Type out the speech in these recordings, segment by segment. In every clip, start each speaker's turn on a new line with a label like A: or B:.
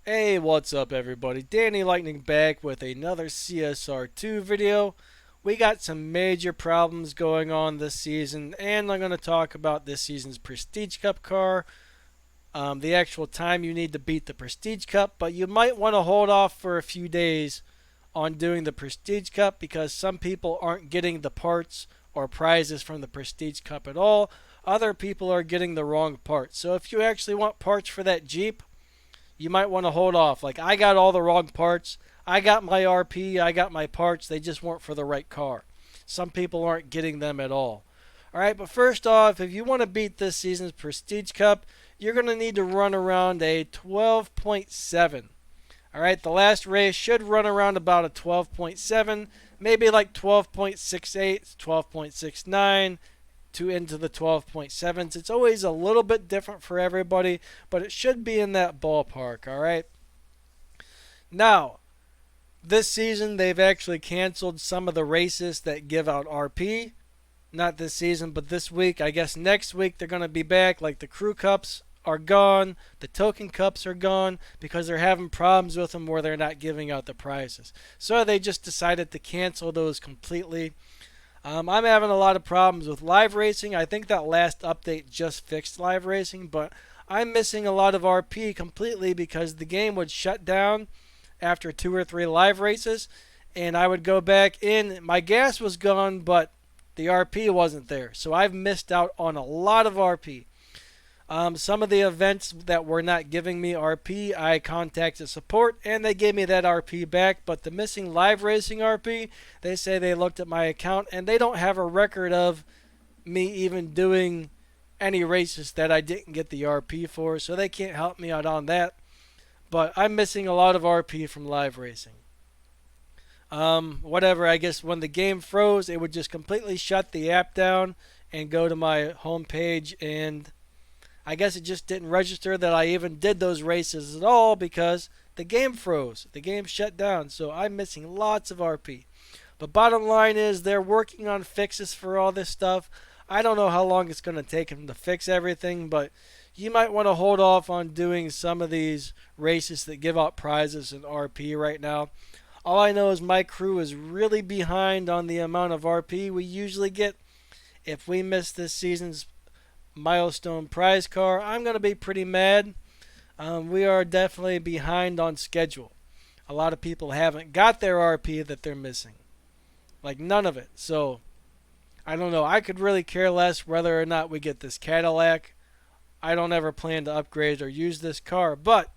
A: Hey, what's up everybody? Danny Lightning back with another CSR2 video. We got some major problems going on this season, and I'm going to talk about this season's Prestige Cup car, the actual time you need to beat the Prestige Cup, but you might want to hold off for a few days on doing the Prestige Cup because some people aren't getting the parts or prizes from the Prestige Cup at all. Other people are getting the wrong parts. So if you actually want parts for that Jeep, you might want to hold off. Like, I got all the wrong parts. I got my RP, I got my parts, they just weren't for the right car. Some people aren't getting them at all. Alright, but first off, if you want to beat this season's Prestige Cup, you're going to need to run around a 12.7. Alright, the last race should run around about a 12.7, maybe like 12.68, 12.69, to into the 12.7s. It's always a little bit different for everybody, but it should be in that ballpark, all right? Now, this season they've actually canceled some of the races that give out RP. Not this season, but this week. I guess next week they're going to be back. Like the crew cups are gone, the token cups are gone because they're having problems with them where they're not giving out the prizes. So they just decided to cancel those completely. I'm having a lot of problems with live racing. I think that last update just fixed live racing, but I'm missing a lot of RP completely because the game would shut down after 2 or 3 live races, and I would go back in. My gas was gone, but the RP wasn't there. So I've missed out on a lot of RP. Some of the events that were not giving me RP, I contacted support and they gave me that RP back. But the missing live racing RP, they say they looked at my account and they don't have a record of me even doing any races that I didn't get the RP for. So they can't help me out on that. But I'm missing a lot of RP from live racing. Whatever, I guess when the game froze, it would just completely shut the app down and go to my home page, and I guess it just didn't register that I even did those races at all because the game froze. The game shut down. So I'm missing lots of RP. But bottom line is they're working on fixes for all this stuff. I don't know how long it's going to take them to fix everything, but you might want to hold off on doing some of these races that give out prizes and RP right now. All I know is my crew is really behind on the amount of RP we usually get. If we miss this season's milestone prize car, I'm going to be pretty mad. We are definitely behind on schedule. A lot of people haven't got their RP that they're missing. Like none of it. So, I don't know. I could really care less whether or not we get this Cadillac. I don't ever plan to upgrade or use this car, but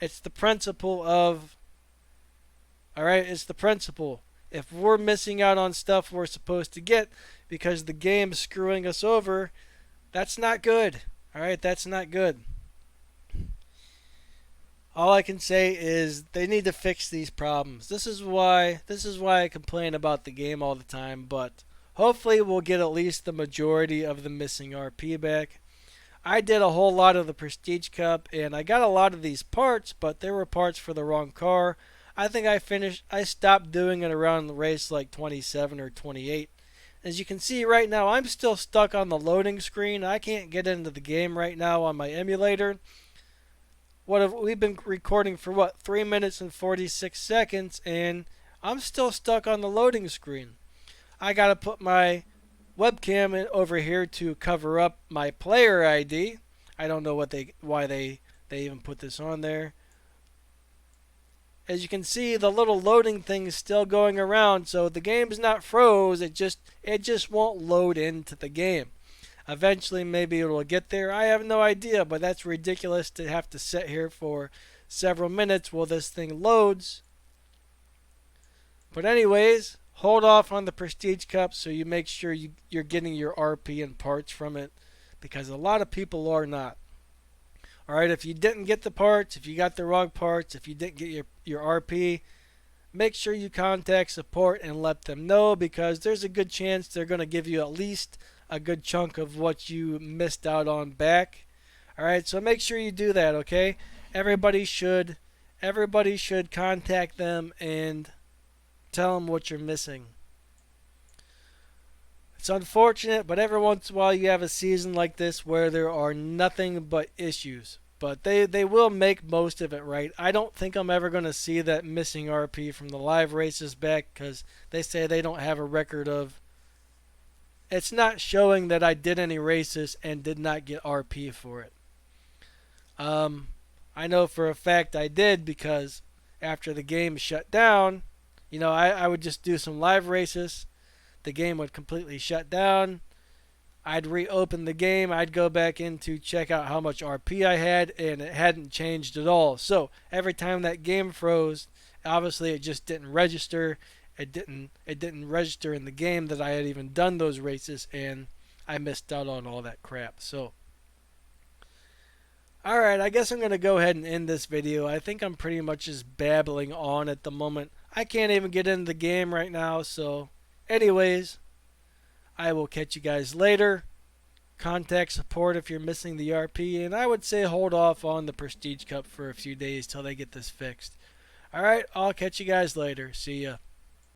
A: it's the principle of, alright, it's the principle. If we're missing out on stuff we're supposed to get because the game's screwing us over, that's not good. Alright, that's not good. All I can say is they need to fix these problems. This is why I complain about the game all the time, but hopefully we'll get at least the majority of the missing RP back. I did a whole lot of the Prestige Cup and I got a lot of these parts, but they were parts for the wrong car. I stopped doing it around the race like 27 or 28. As you can see right now, I'm still stuck on the loading screen. I can't get into the game right now on my emulator. We've been recording for 3 minutes and 46 seconds and I'm still stuck on the loading screen. I got to put my webcam over here to cover up my player ID. I don't know why they even put this on there. As you can see, the little loading thing is still going around, so the game's not froze. It just won't load into the game. Eventually, maybe it'll get there. I have no idea, but that's ridiculous to have to sit here for several minutes while this thing loads. But anyways, hold off on the Prestige Cup so you make sure you're getting your RP and parts from it, because a lot of people are not. Alright, if you didn't get the parts, if you got the wrong parts, if you didn't get your RP, make sure you contact support and let them know because there's a good chance they're going to give you at least a good chunk of what you missed out on back. Alright, so make sure you do that, okay? Everybody should contact them and tell them what you're missing. It's unfortunate, but every once in a while you have a season like this where there are nothing but issues. But they will make most of it right. I don't think I'm ever going to see that missing RP from the live races back because they say they don't have a record of. It's not showing that I did any races and did not get RP for it. I know for a fact I did because after the game shut down, I would just do some live races. The game would completely shut down. I'd reopen the game. I'd go back in to check out how much RP I had, and it hadn't changed at all. So every time that game froze, obviously it just didn't register. It didn't register in the game that I had even done those races, and I missed out on all that crap. So, alright, I guess I'm going to go ahead and end this video. I think I'm pretty much just babbling on at the moment. I can't even get into the game right now, so anyways, I will catch you guys later. Contact support if you're missing the RP, and I would say hold off on the Prestige Cup for a few days till they get this fixed. Alright, I'll catch you guys later. See ya.